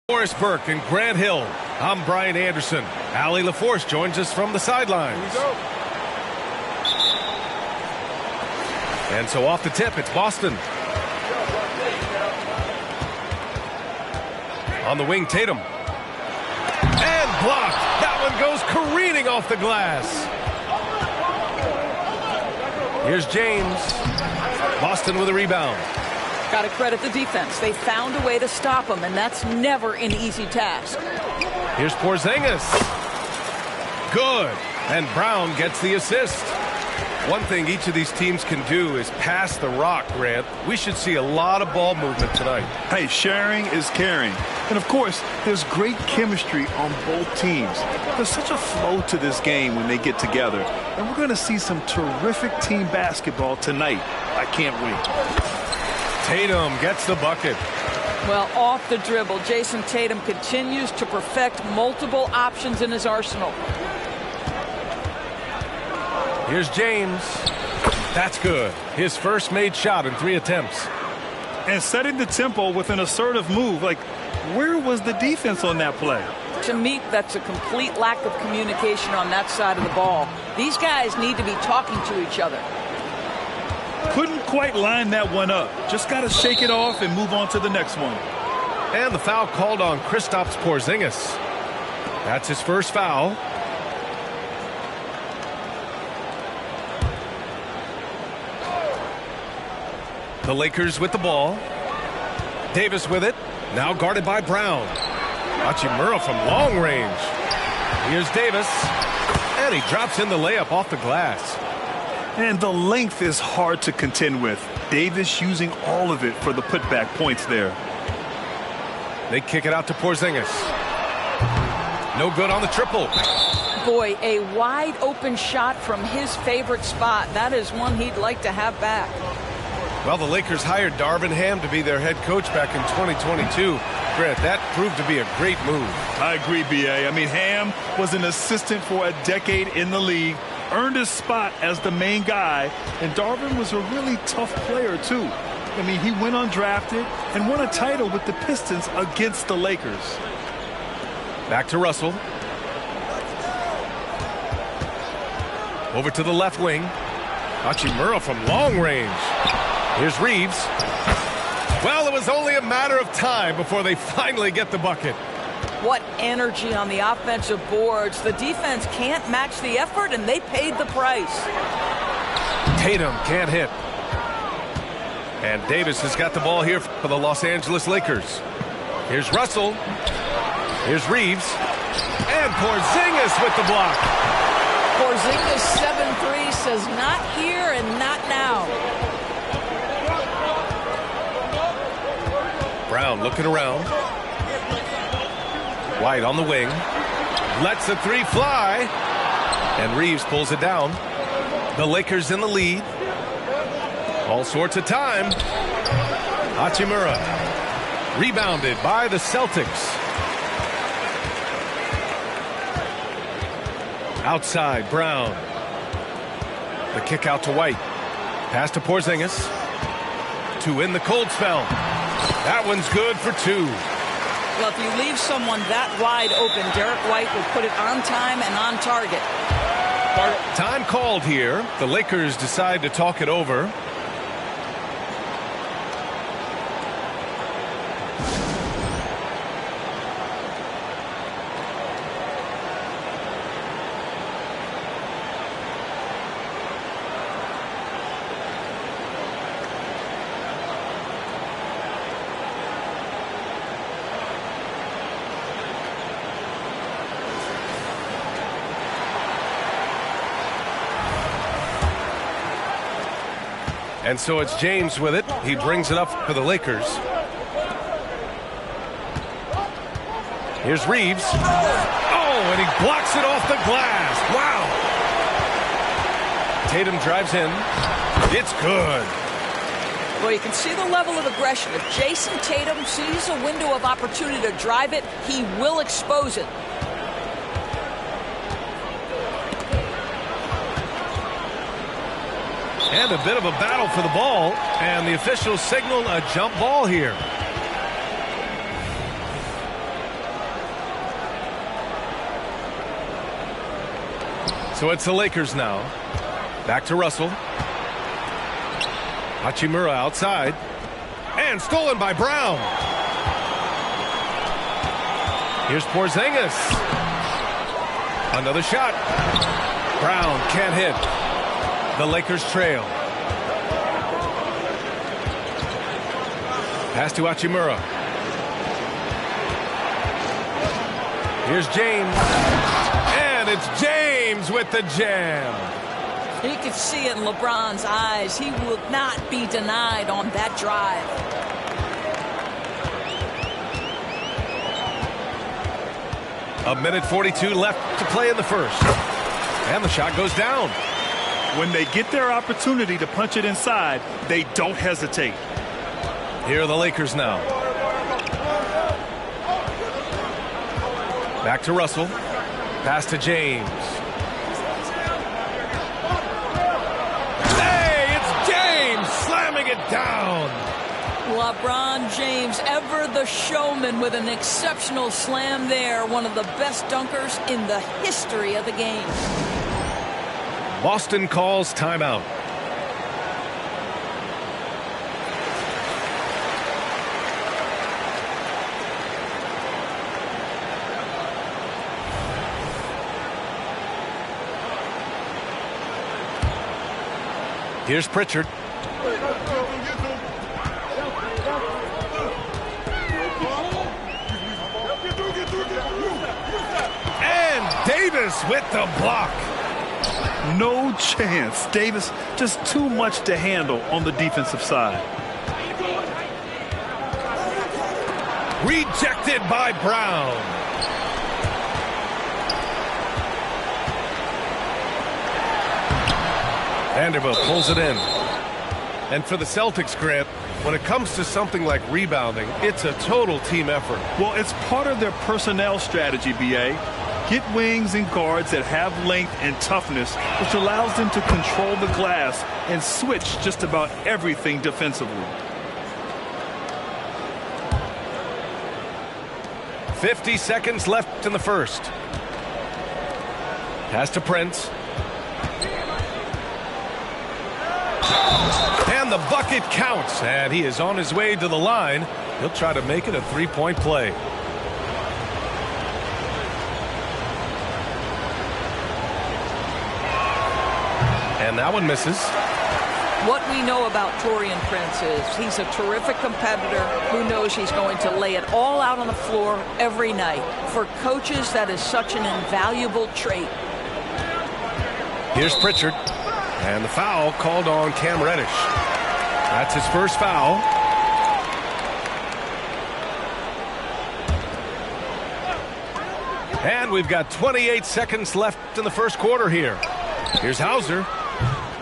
Forrest Burke and Grant Hill. I'm Brian Anderson. Allie LaForce joins us from the sidelines. And so off the tip, it's Boston. On the wing, Tatum. And blocked. That one goes careening off the glass. Here's James. Boston with a rebound. Got to credit the defense. They found a way to stop him, and that's never an easy task. Here's Porzingis. Good. And Brown gets the assist. One thing each of these teams can do is pass the rock, Grant. We should see a lot of ball movement tonight. Hey, sharing is caring. And, of course, there's great chemistry on both teams. There's such a flow to this game when they get together. And we're going to see some terrific team basketball tonight. I can't wait. Tatum gets the bucket. Well, off the dribble, Jason Tatum continues to perfect multiple options in his arsenal. Here's James. That's good. His first made shot in 3 attempts. And setting the tempo with an assertive move. Like, where was the defense on that play? To me, that's a complete lack of communication on that side of the ball. These guys need to be talking to each other. Couldn't quite line that one up. Just got to shake it off and move on to the next one. And the foul called on Kristaps Porzingis. That's his first foul. The Lakers with the ball. Davis with it. Now guarded by Brown. Hachimura from long range. Here's Davis. And he drops in the layup off the glass. And the length is hard to contend with. Davis using all of it for the putback points there. They kick it out to Porzingis. No good on the triple. Boy, a wide open shot from his favorite spot. That is one he'd like to have back. Well, the Lakers hired Darvin Ham to be their head coach back in 2022. Grant, that proved to be a great move. I agree, B.A. I mean, Ham was an assistant for a decade in the league, earned his spot as the main guy, and Darvin was a really tough player, too. I mean, he went undrafted and won a title with the Pistons against the Lakers. Back to Russell. Over to the left wing. Hachimura from long range. Here's Reeves. Well, it was only a matter of time before they finally get the bucket. What energy on the offensive boards. The defense can't match the effort, and they paid the price. Tatum can't hit. And Davis has got the ball here for the Los Angeles Lakers. Here's Russell. Here's Reeves. And Porzingis with the block. Porzingis 7-3 says not here and not now. Brown looking around. White on the wing. Lets the three fly. And Reeves pulls it down. The Lakers in the lead. All sorts of time. Hachimura. Rebounded by the Celtics. Outside, Brown. The kick out to White. Pass to Porzingis. To in the cold spell. That one's good for 2. Well, if you leave someone that wide open, Derek White will put it on time and on target. Time called here. The Lakers decide to talk it over. And so it's James with it. He brings it up for the Lakers. Here's Reeves. Oh, and he blocks it off the glass. Wow. Tatum drives in. It's good. Well, you can see the level of aggression. If Jason Tatum sees a window of opportunity to drive it, he will expose it. And a bit of a battle for the ball, and the officials signal a jump ball here. So it's the Lakers now. Back to Russell. Hachimura outside. And stolen by Brown. Here's Porzingis. Another shot. Brown can't hit. The Lakers trail. Pass to Hachimura. Here's James. And it's James with the jam. You can see it in LeBron's eyes. He will not be denied on that drive. A minute 42 left to play in the first. And the shot goes down. When they get their opportunity to punch it inside, they don't hesitate. Here are the Lakers now. Back to Russell. Pass to James. Hey, it's James slamming it down. LeBron James, ever the showman, with an exceptional slam there. One of the best dunkers in the history of the game. Boston calls timeout. Here's Pritchard. And Davis with the block. No chance. Davis just too much to handle on the defensive side. Rejected by Brown. Vanderbilt pulls it in. And for the Celtics, Grant, when it comes to something like rebounding, it's a total team effort. Well, it's part of their personnel strategy, B.A. Get wings and guards that have length and toughness, which allows them to control the glass and switch just about everything defensively. 50 seconds left in the first. Pass to Prince. And the bucket counts, and he is on his way to the line. He'll try to make it a three-point play. And that one misses. What we know about Taurean Prince is he's a terrific competitor who knows he's going to lay it all out on the floor every night. For coaches, that is such an invaluable trait. Here's Pritchard. And the foul called on Cam Reddish. That's his first foul. And we've got 28 seconds left in the first quarter here. Here's Hauser.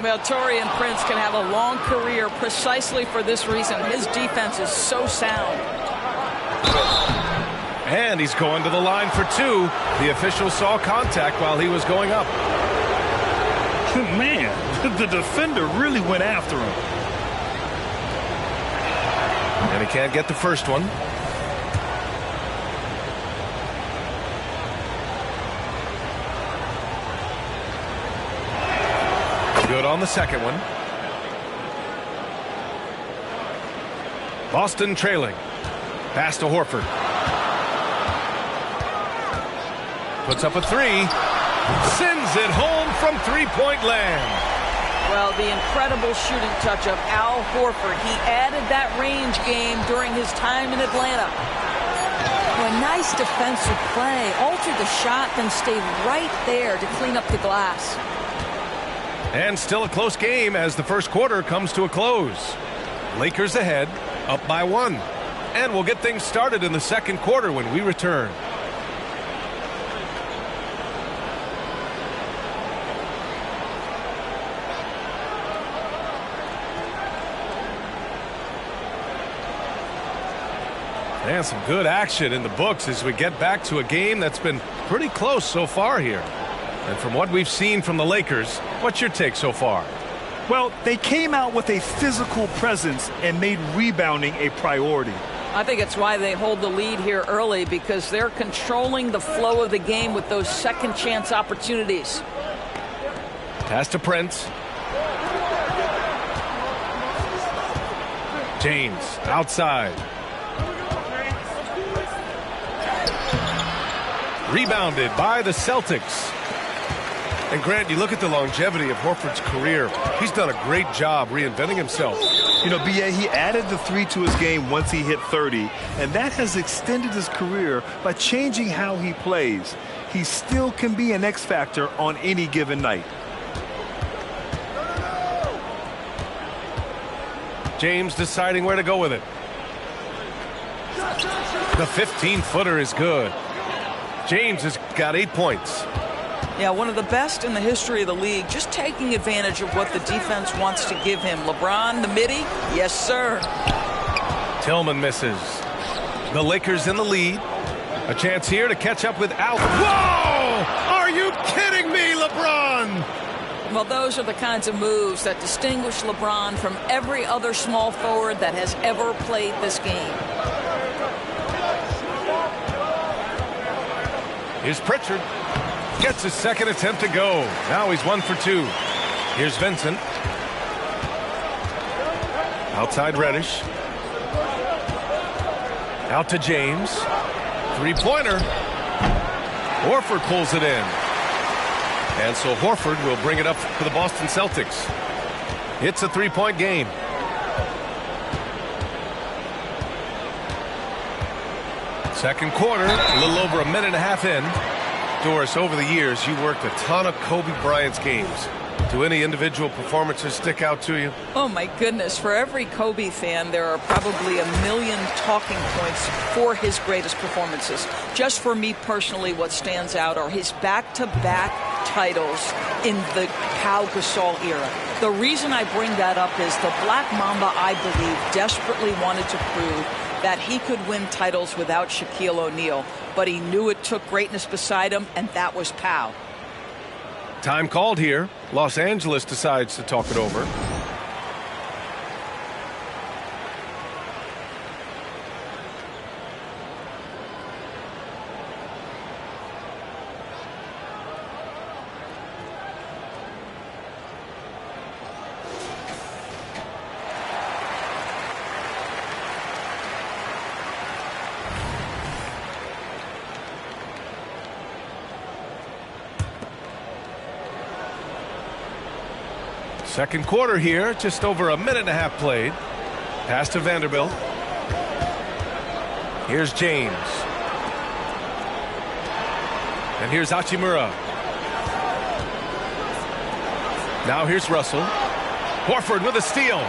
Well, Taurean Prince can have a long career precisely for this reason. His defense is so sound. And he's going to the line for two. The official saw contact while he was going up. Man, the defender really went after him. And he can't get the first one. Good on the second one. Boston trailing. Pass to Horford. Puts up a three. Sends it home from three-point land. Well, the incredible shooting touch of Al Horford. He added that range game during his time in Atlanta. A nice defensive play. Altered the shot, then stayed right there to clean up the glass. And still a close game as the first quarter comes to a close. Lakers ahead, up by one. And we'll get things started in the second quarter when we return. And some good action in the books as we get back to a game that's been pretty close so far here. And from what we've seen from the Lakers, what's your take so far? Well, they came out with a physical presence and made rebounding a priority. I think it's why they hold the lead here early, because they're controlling the flow of the game with those second chance opportunities. Pass to Prince. James outside. Rebounded by the Celtics. And Grant, you look at the longevity of Horford's career. He's done a great job reinventing himself. You know, B.A., he added the 3 to his game once he hit 30, and that has extended his career by changing how he plays. He still can be an X factor on any given night. James deciding where to go with it. The 15-footer is good. James has got 8 points. Yeah, one of the best in the history of the league, just taking advantage of what the defense wants to give him. LeBron, the midi, yes, sir. Tillman misses. The Lakers in the lead. A chance here to catch up with Al. Whoa! Are you kidding me, LeBron? Well, those are the kinds of moves that distinguish LeBron from every other small forward that has ever played this game. Here's Pritchard. Gets his second attempt to go. Now he's 1 for 2. Here's Vincent. Outside Reddish. Out to James. Three-pointer. Horford pulls it in. And so Horford will bring it up for the Boston Celtics. It's a 3-point game. Second quarter, a little over a minute and a half in. Doris, over the years, you worked a ton of Kobe Bryant's games. Do any individual performances stick out to you? Oh, my goodness. For every Kobe fan, there are probably a million talking points for his greatest performances. Just for me personally, what stands out are his back-to-back titles in the Pau Gasol era. The reason I bring that up is the Black Mamba, I believe, desperately wanted to prove that he could win titles without Shaquille O'Neal, but he knew it took greatness beside him, and that was Pau. Time called here. Los Angeles decides to talk it over. Second quarter here, just over a minute and a half played. Pass to Vanderbilt. Here's James. And here's Hachimura. Now here's Russell. Horford with a steal.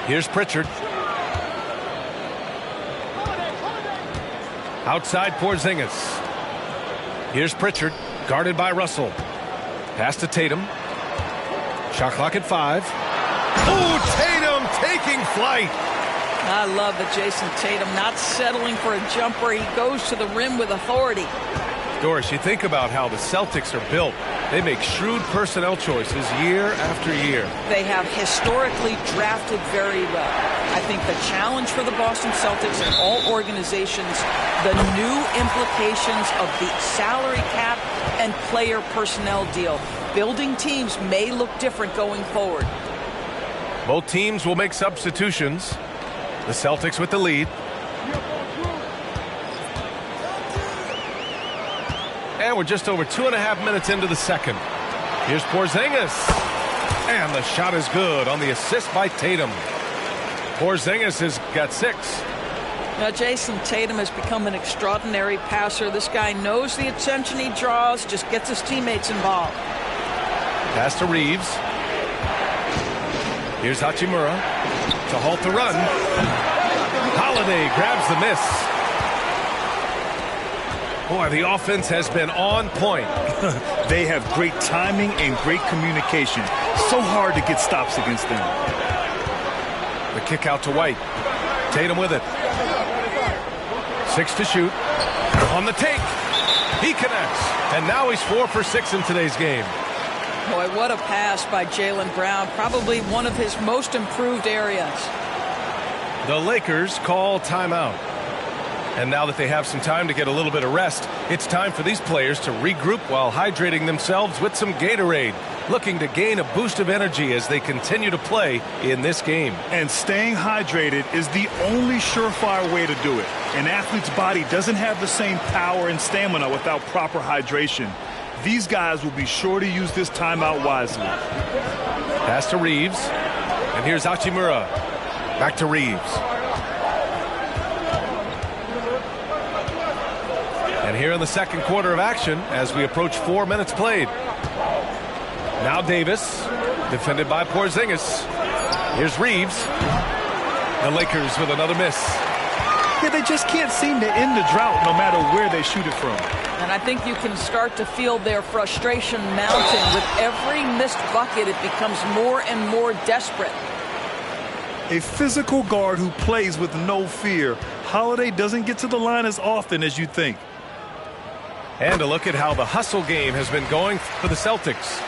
Here's Pritchard. Outside Porzingis. Here's Pritchard. Guarded by Russell. Pass to Tatum. Shot clock at 5. Oh, Tatum taking flight. I love that Jason Tatum not settling for a jumper. He goes to the rim with authority. Doris, you think about how the Celtics are built. They make shrewd personnel choices year after year. They have historically drafted very well. I think the challenge for the Boston Celtics and all organizations, the new implications of the salary cap and player personnel deal. Building teams may look different going forward. Both teams will make substitutions. The Celtics with the lead. And we're just over 2.5 minutes into the second. Here's Porzingis. And the shot is good on the assist by Tatum. Porzingis has got 6. Now, Jason Tatum has become an extraordinary passer. This guy knows the attention he draws, just gets his teammates involved. Pass to Reeves. Here's Hachimura to halt the run. Holiday grabs the miss. Boy, the offense has been on point. They have great timing and great communication. So hard to get stops against them. The kick out to White. Tatum with it. 6 to shoot. On the take. He connects. And now he's 4 for 6 in today's game. Boy, what a pass by Jaylen Brown. Probably one of his most improved areas. The Lakers call timeout. And now that they have some time to get a little bit of rest, it's time for these players to regroup while hydrating themselves with some Gatorade, looking to gain a boost of energy as they continue to play in this game. And staying hydrated is the only surefire way to do it. An athlete's body doesn't have the same power and stamina without proper hydration. These guys will be sure to use this timeout wisely. Pass to Reeves. And here's Hachimura. Back to Reeves. And here in the second quarter of action as we approach 4 minutes played. Now Davis, defended by Porzingis. Here's Reeves. The Lakers with another miss. Yeah, they just can't seem to end the drought no matter where they shoot it from. And I think you can start to feel their frustration mounting. With every missed bucket, it becomes more and more desperate. A physical guard who plays with no fear. Holiday doesn't get to the line as often as you think. And a look at how the hustle game has been going for the Celtics.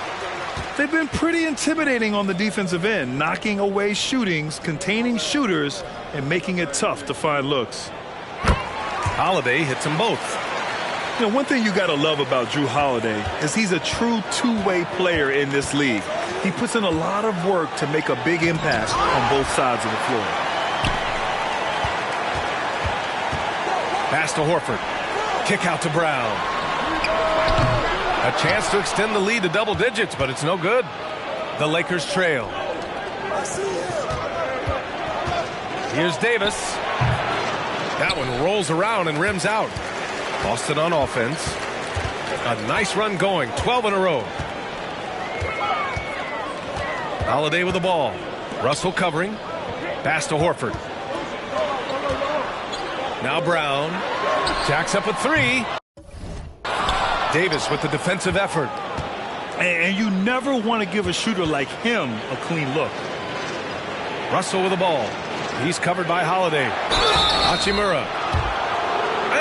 They've been pretty intimidating on the defensive end, knocking away shootings, containing shooters, and making it tough to find looks. Holiday hits them both. You know, one thing you got to love about Jrue Holiday is he's a true two-way player in this league. He puts in a lot of work to make a big impact on both sides of the floor. Pass to Horford. Kick out to Brown. A chance to extend the lead to double digits, but it's no good. The Lakers trail. Here's Davis. That one rolls around and rims out. Boston on offense. A nice run going, 12 in a row. Holiday with the ball. Russell covering. Pass to Horford. Now Brown. Jacks up a three. Davis with the defensive effort. And you never want to give a shooter like him a clean look. Russell with the ball. He's covered by Holiday. Hachimura.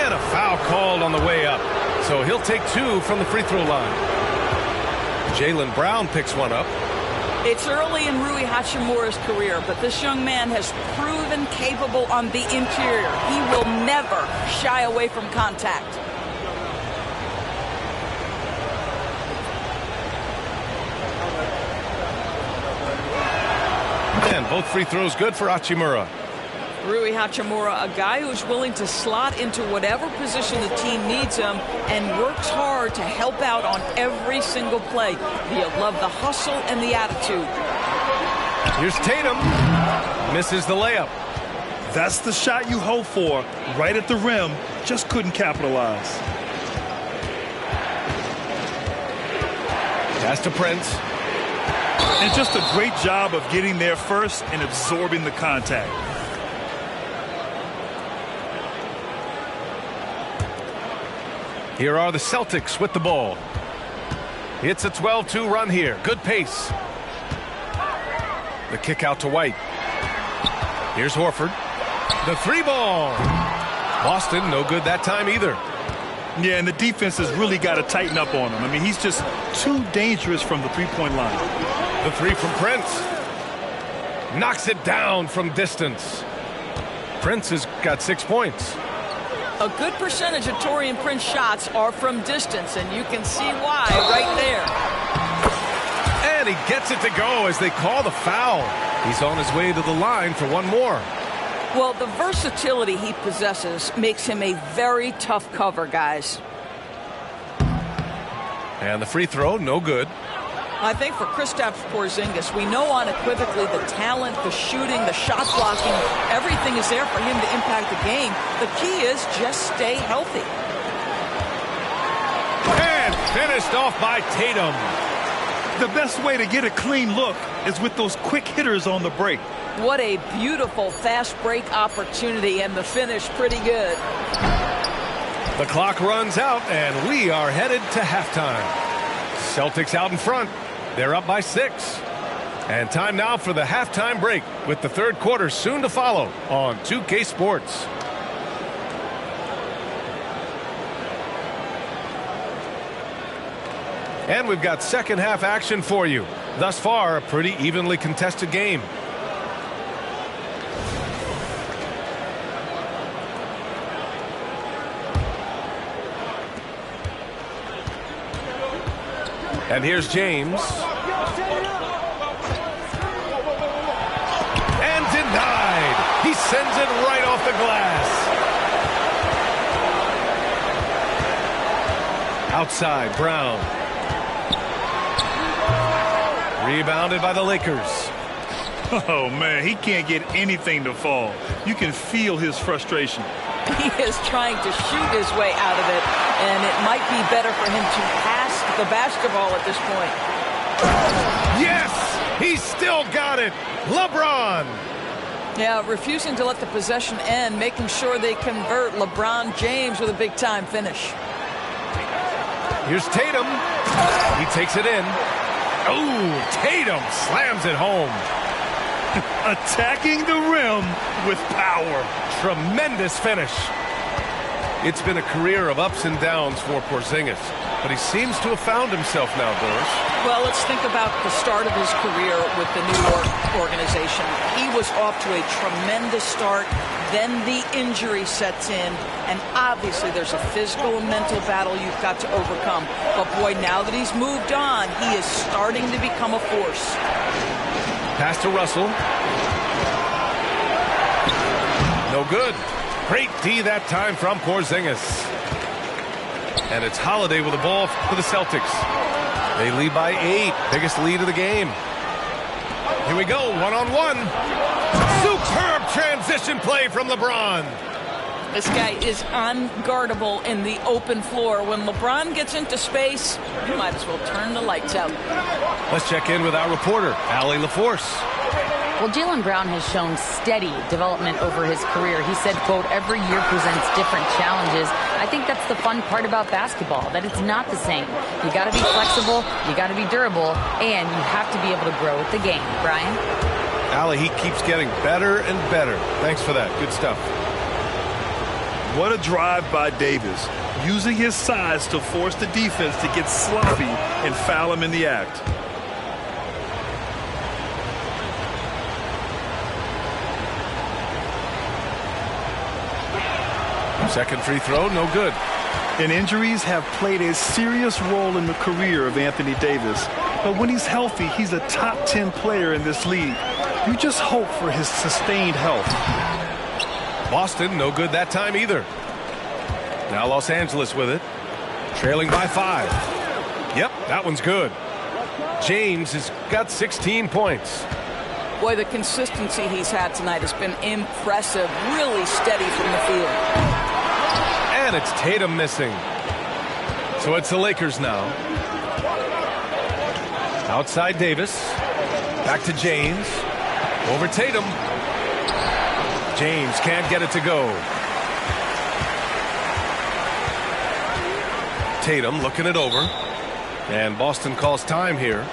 And a foul called on the way up. So he'll take two from the free throw line. Jaylen Brown picks one up. It's early in Rui Hachimura's career, but this young man has proven capable on the interior. He will never shy away from contact. And both free throws good for Hachimura. Rui Hachimura, a guy who's willing to slot into whatever position the team needs him and works hard to help out on every single play. You love the hustle and the attitude. Here's Tatum. Misses the layup. That's the shot you hope for. Right at the rim. Just couldn't capitalize. Pass to Prince. And just a great job of getting there first and absorbing the contact. Here are the Celtics with the ball. It's a 12-2 run here. Good pace. The kick out to White. Here's Horford. The three ball. Boston, no good that time either. Yeah, and the defense has really got to tighten up on him. I mean, he's just too dangerous from the three-point line. The three from Prince. Knocks it down from distance. Prince has got 6 points. A good percentage of Taurean Prince shots are from distance, and you can see why right there. And he gets it to go as they call the foul. He's on his way to the line for one more. Well, the versatility he possesses makes him a very tough cover, guys. And the free throw, no good. I think for Kristaps Porzingis, we know unequivocally the talent, the shooting, the shot blocking, everything is there for him to impact the game. The key is just stay healthy. And finished off by Tatum. The best way to get a clean look is with those quick hitters on the break. What a beautiful fast break opportunity, and the finish pretty good. The clock runs out, and we are headed to halftime. Celtics out in front. They're up by 6. And time now for the halftime break, with the third quarter soon to follow on 2K Sports. And we've got second half action for you. Thus far, a pretty evenly contested game. And here's James. And denied. He sends it right off the glass. Outside, Brown. Rebounded by the Lakers. Oh, man, he can't get anything to fall. You can feel his frustration. He is trying to shoot his way out of it, and it might be better for him to pass the basketball at this point. Yes! He's still got it! LeBron! Yeah, refusing to let the possession end, making sure they convert. LeBron James with a big-time finish. Here's Tatum. He takes it in. Oh, Tatum slams it home. Attacking the rim with power. Tremendous finish. It's been a career of ups and downs for Porzingis, but he seems to have found himself now, Doris. Well, let's think about the start of his career with the New York organization. He was off to a tremendous start. Then the injury sets in, and obviously there's a physical and mental battle you've got to overcome. But boy, now that he's moved on, he is starting to become a force. Pass to Russell. No good. Great D that time from Porzingis. And it's Holiday with the ball for the Celtics. They lead by 8. Biggest lead of the game. Here we go, one-on-one. Superb transition play from LeBron. This guy is unguardable in the open floor. When LeBron gets into space, you might as well turn the lights out. Let's check in with our reporter, Allie LaForce. Well, Jaylen Brown has shown steady development over his career. He said, quote, every year presents different challenges. I think that's the fun part about basketball, that it's not the same. You got to be flexible, you got to be durable, and you have to be able to grow with the game. Brian? Allie, he keeps getting better and better. Thanks for that. Good stuff. What a drive by Davis, using his size to force the defense to get sloppy and foul him in the act. Second free throw, no good. And injuries have played a serious role in the career of Anthony Davis. But when he's healthy, he's a top 10 player in this league. You just hope for his sustained health. Boston, no good that time either. Now Los Angeles with it. Trailing by 5. Yep, that one's good. James has got 16 points. Boy, the consistency he's had tonight has been impressive. Really steady from the field. And it's Tatum missing. So it's the Lakers now. Outside Davis. Back to James. Over Tatum. James can't get it to go. Tatum looking it over. And Boston calls time here.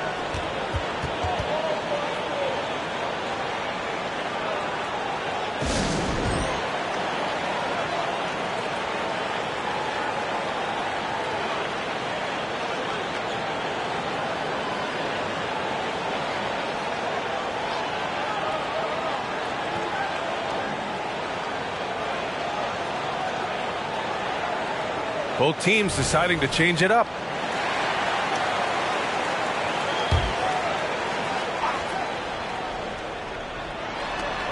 Both teams deciding to change it up.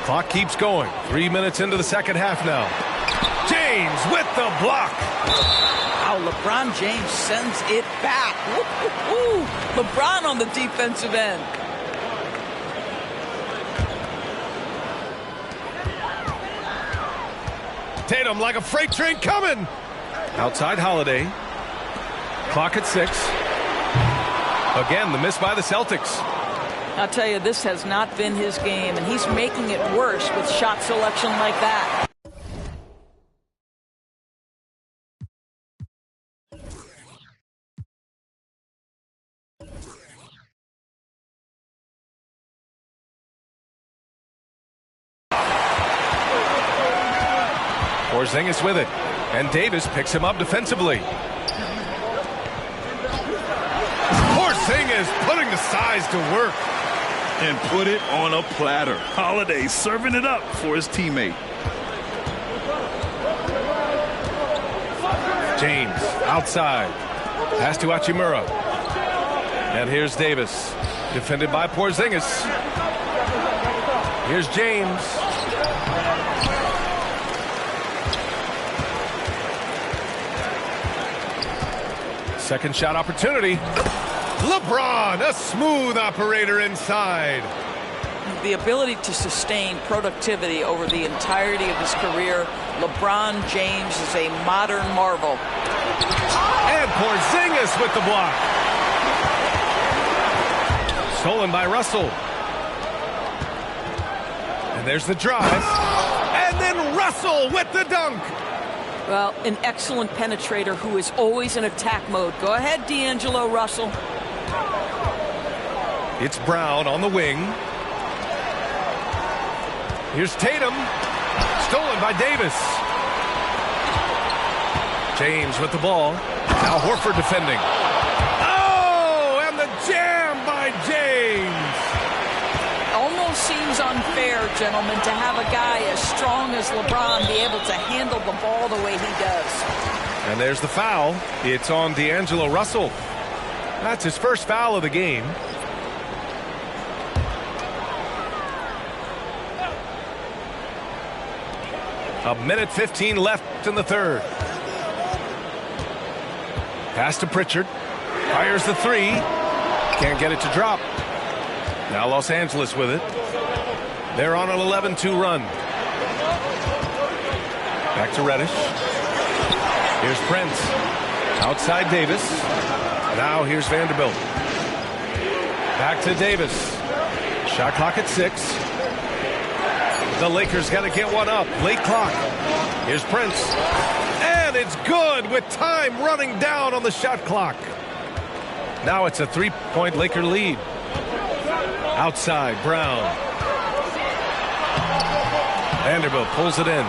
Clock keeps going. 3 minutes into the second half now. James with the block. Wow, LeBron James sends it back. Woo-hoo-hoo. LeBron on the defensive end. Tatum like a freight train coming. Outside Holiday. Clock at 6. Again, the miss by the Celtics. I'll tell you, this has not been his game, and he's making it worse with shot selection like that. Porzingis with it. And Davis picks him up defensively. Porzingis putting the size to work. And put it on a platter. Holiday serving it up for his teammate. James outside. Pass to Hachimura. And here's Davis, defended by Porzingis. Here's James. Second shot opportunity. LeBron, a smooth operator inside. The ability to sustain productivity over the entirety of his career, LeBron James is a modern marvel. And Porzingis with the block. Stolen by Russell. And there's the drive. And then Russell with the dunk. Well, an excellent penetrator who is always in attack mode. Go ahead, D'Angelo Russell. It's Brown on the wing. Here's Tatum. Stolen by Davis. James with the ball. Now Horford defending. Oh, and the jam by James. Almost seems unfair, gentlemen, to have a guy as strong as LeBron be able to handle the ball the way he does. And there's the foul. It's on D'Angelo Russell. That's his first foul of the game. A minute 15 left in the third. Pass to Pritchard. Fires the three. Can't get it to drop. Now Los Angeles with it. They're on an 11-2 run. Back to Reddish. Here's Prince. Outside Davis. Now here's Vanderbilt. Back to Davis. Shot clock at 6. The Lakers got to get one up. Late clock. Here's Prince. And it's good with time running down on the shot clock. Now it's a 3-point Laker lead. Outside, Brown. Vanderbilt pulls it in.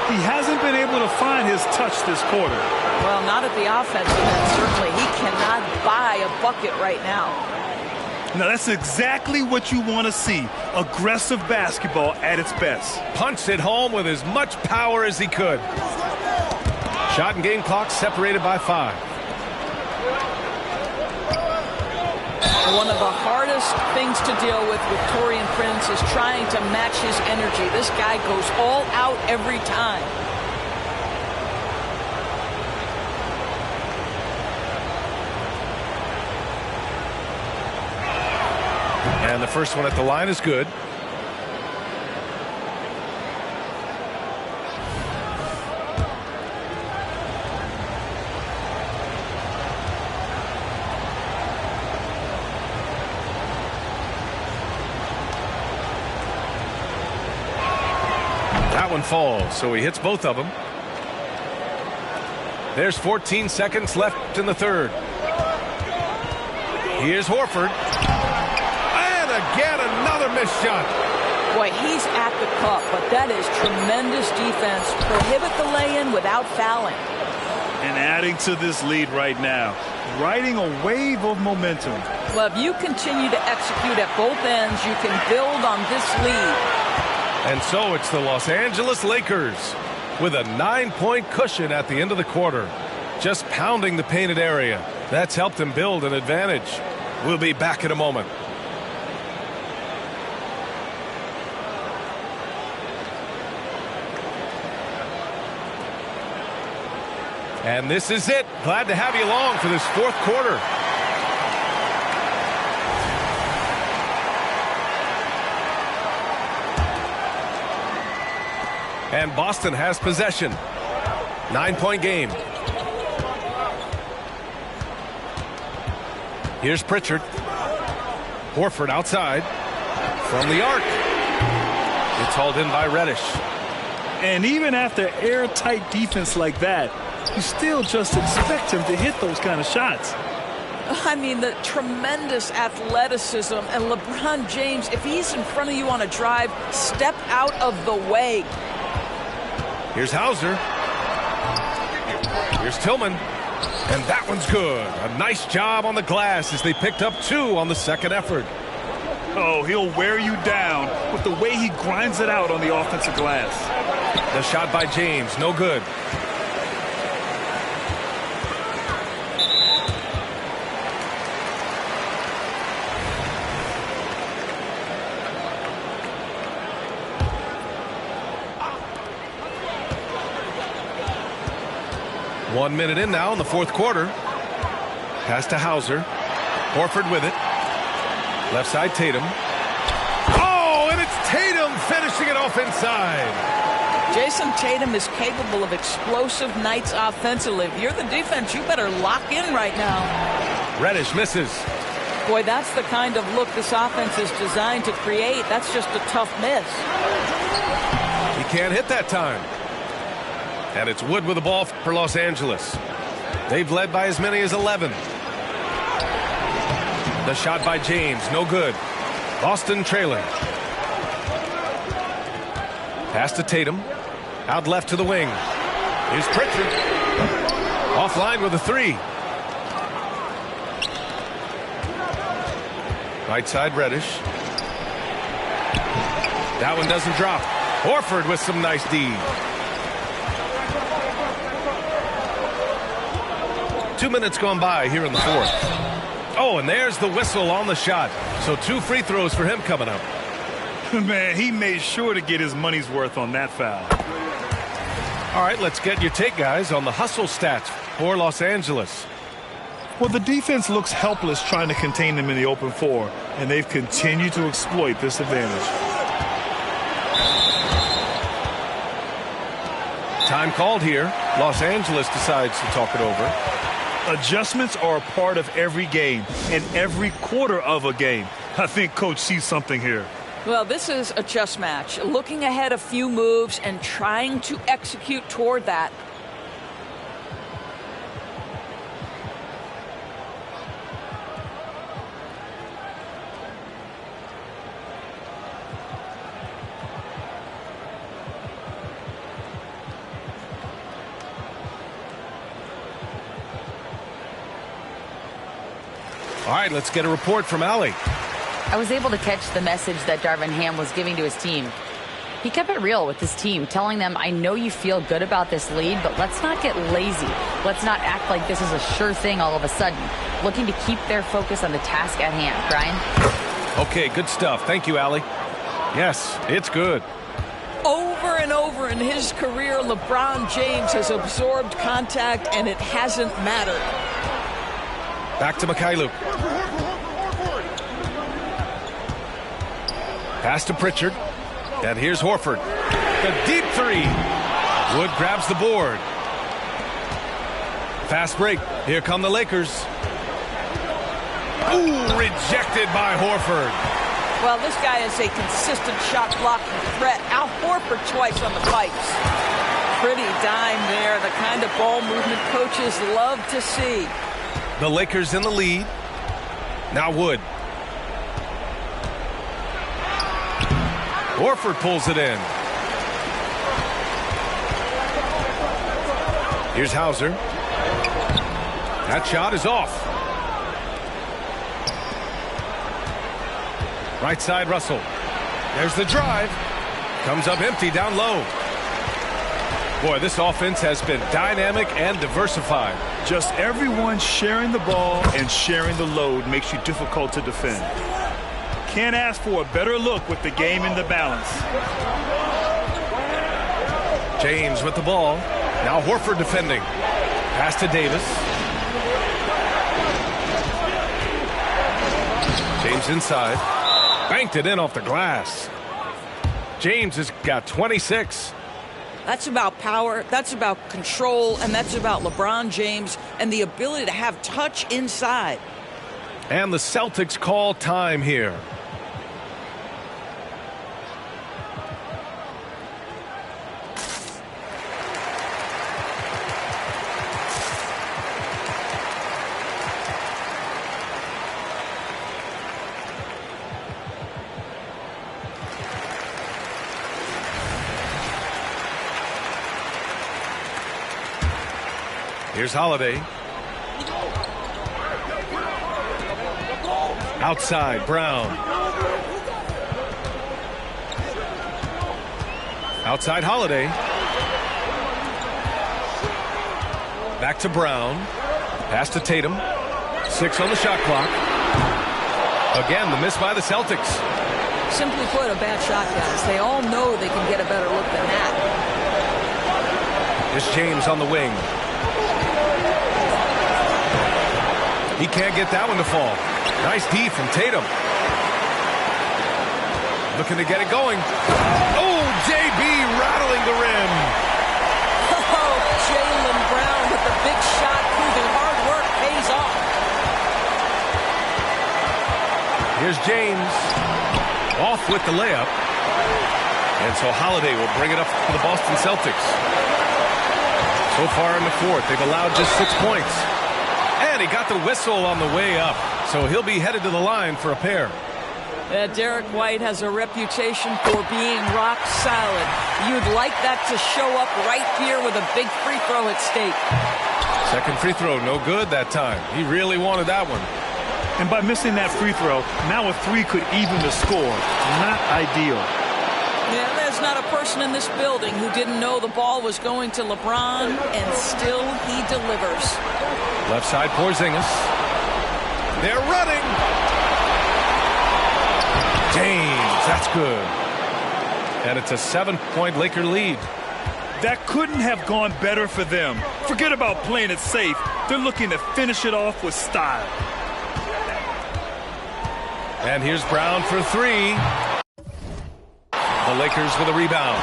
He hasn't been able to find his touch this quarter. Well, not at the offensive end, certainly. He cannot buy a bucket right now. Now, that's exactly what you want to see. Aggressive basketball at its best. Punched it home with as much power as he could. Shot and game clock separated by 5. One of the hardest things to deal with Taurean Prince is trying to match his energy. This guy goes all out every time. And the first one at the line is good. That one falls, so he hits both of them. There's 14 seconds left in the third. Here's Horford. And again, another missed shot. Boy, he's at the cup, but that is tremendous defense. Prohibit the lay-in without fouling. And adding to this lead right now, riding a wave of momentum. Well, if you continue to execute at both ends, you can build on this lead. And so it's the Los Angeles Lakers with a 9-point cushion at the end of the quarter. Just pounding the painted area. That's helped them build an advantage. We'll be back in a moment. And this is it. Glad to have you along for this fourth quarter. And Boston has possession. 9-point game. Here's Pritchard. Horford outside. From the arc. It's hauled in by Reddish. And even after airtight defense like that, you still just expect him to hit those kind of shots. I mean, the tremendous athleticism. And LeBron James, if he's in front of you on a drive, step out of the way. Here's Hauser. Here's Tillman. And that one's good. A nice job on the glass as they picked up 2 on the second effort. Oh, he'll wear you down with the way he grinds it out on the offensive glass. The shot by James, no good. 1 minute in now in the fourth quarter. Pass to Hauser. Horford with it. Left side Tatum. Oh, and it's Tatum finishing it off inside. Jason Tatum is capable of explosive nights offensively. If you're the defense, you better lock in right now. Reddish misses. Boy, that's the kind of look this offense is designed to create. That's just a tough miss. He can't hit that time. And it's Wood with the ball for Los Angeles. They've led by as many as 11. The shot by James, no good. Boston trailing. Pass to Tatum. Out left to the wing. Here's Pritchard. Offline with a three. Right side Reddish. That one doesn't drop. Horford with some nice D. 2 minutes gone by here in the fourth. Oh, and there's the whistle on the shot. So 2 free throws for him coming up. Man, he made sure to get his money's worth on that foul. All right, let's get your take, guys, on the hustle stats for Los Angeles. Well, the defense looks helpless trying to contain them in the open floor, and they've continued to exploit this advantage. Time called here. Los Angeles decides to talk it over. Adjustments are a part of every game and every quarter of a game. I think Coach sees something here. Well, this is a chess match. Looking ahead a few moves and trying to execute toward that. All right, let's get a report from Allie. I was able to catch the message that Darvin Ham was giving to his team. He kept it real with his team, telling them, I know you feel good about this lead, but let's not get lazy. Let's not act like this is a sure thing all of a sudden. Looking to keep their focus on the task at hand. Brian? Okay, good stuff. Thank you, Allie. Yes, it's good. Over and over in his career, LeBron James has absorbed contact, and it hasn't mattered. Back to Mikhailuk. Pass to Pritchard. And here's Horford. The deep three. Wood grabs the board. Fast break. Here come the Lakers. Ooh, rejected by Horford. Well, this guy is a consistent shot blocking threat. Al Horford twice on the pipes. Pretty dime there. The kind of ball movement coaches love to see. The Lakers in the lead. Now Wood. Horford pulls it in. Here's Hauser. That shot is off. Right side Russell. There's the drive. Comes up empty down low. Boy, this offense has been dynamic and diversified. Just everyone sharing the ball and sharing the load makes you difficult to defend. Can't ask for a better look with the game in the balance. James with the ball. Now Horford defending. Pass to Davis. James inside. Banked it in off the glass. James has got 26. That's about power, that's about control, and that's about LeBron James and the ability to have touch inside. And the Celtics call time here. Here's Holiday. Outside, Brown. Outside, Holiday. Back to Brown. Pass to Tatum. 6 on the shot clock. Again, the miss by the Celtics. Simply put, a bad shot, guys. They all know they can get a better look than that. Here's James on the wing. He can't get that one to fall. Nice D from Tatum. Looking to get it going. Oh, JB rattling the rim. Oh, Jaylen Brown with the big shot, proving hard work pays off. Here's James. Off with the layup. And so Holiday will bring it up for the Boston Celtics. So far in the fourth, they've allowed just 6 points. And he got the whistle on the way up. So he'll be headed to the line for a pair. Derek White has a reputation for being rock solid. You'd like that to show up right here with a big free throw at stake. Second free throw, no good that time. He really wanted that one. And by missing that free throw, now a three could even the score. Not ideal. Yeah, there's not a person in this building who didn't know the ball was going to LeBron, and still he delivers. Left side, Porzingis. They're running. James, that's good. And it's a 7-point Laker lead. That couldn't have gone better for them. Forget about playing it safe. They're looking to finish it off with style. And here's Brown for three. The Lakers with a rebound.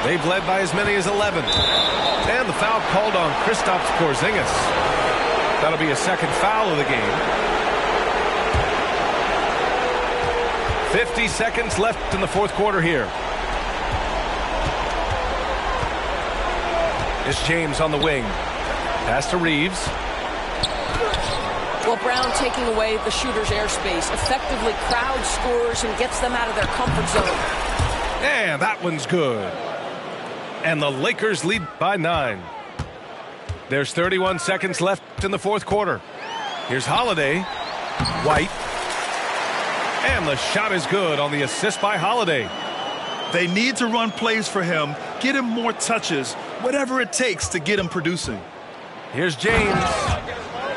They've led by as many as 11. And the foul called on Kristaps Porzingis. That'll be a second foul of the game. 50 seconds left in the fourth quarter here. It's James on the wing. Pass to Reeves. Well, Brown taking away the shooter's airspace effectively crowd scores and gets them out of their comfort zone. And that one's good. And the Lakers lead by 9. There's 31 seconds left in the fourth quarter. Here's Holiday. White. And the shot is good on the assist by Holiday. They need to run plays for him, get him more touches, whatever it takes to get him producing. Here's James.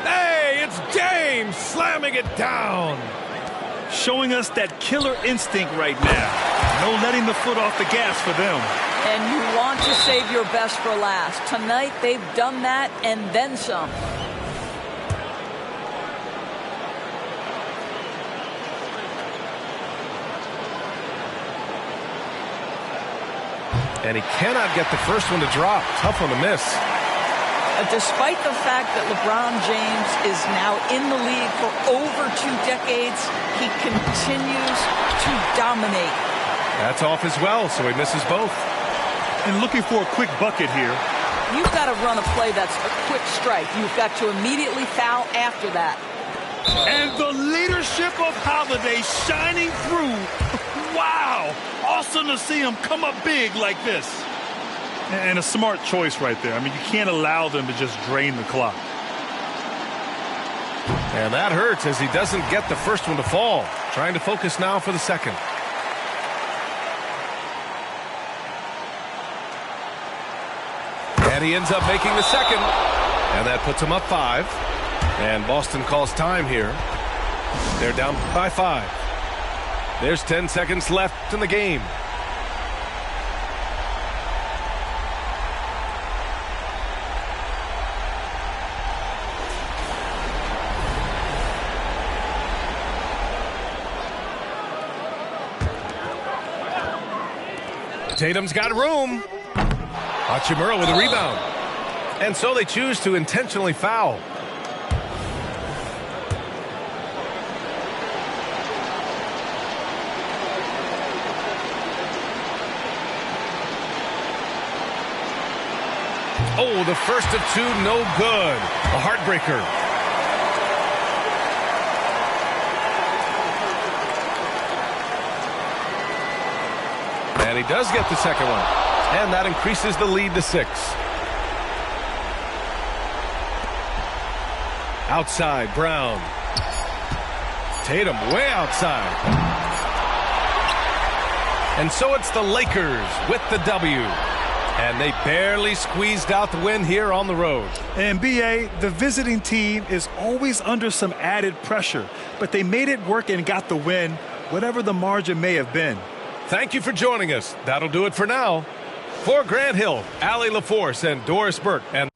Hey, it's James slamming it down. Showing us that killer instinct right now. No letting the foot off the gas for them. And you want to save your best for last. Tonight they've done that and then some. And he cannot get the first one to drop. Tough one to miss. Despite the fact that LeBron James is now in the league for over 2 decades, he continues to dominate. That's off as well, so he misses both. And looking for a quick bucket here. You've got to run a play that's a quick strike. You've got to immediately foul after that. And the leadership of Holiday shining through. Wow! Awesome to see him come up big like this. And a smart choice right there. I mean, you can't allow them to just drain the clock. And that hurts as he doesn't get the first one to fall. Trying to focus now for the second. And he ends up making the second. And that puts him up 5. And Boston calls time here. They're down by 5. There's 10 seconds left in the game. Tatum's got room. Hachimura with a rebound. And so they choose to intentionally foul. Oh, the first of 2, no good. A heartbreaker. And he does get the second one. And that increases the lead to 6. Outside, Brown. Tatum way outside. And so it's the Lakers with the W. And they barely squeezed out the win here on the road. And B.A., the visiting team is always under some added pressure. But they made it work and got the win, whatever the margin may have been. Thank you for joining us. That'll do it for now. For Grant Hill, Allie LaForce, and Doris Burke, and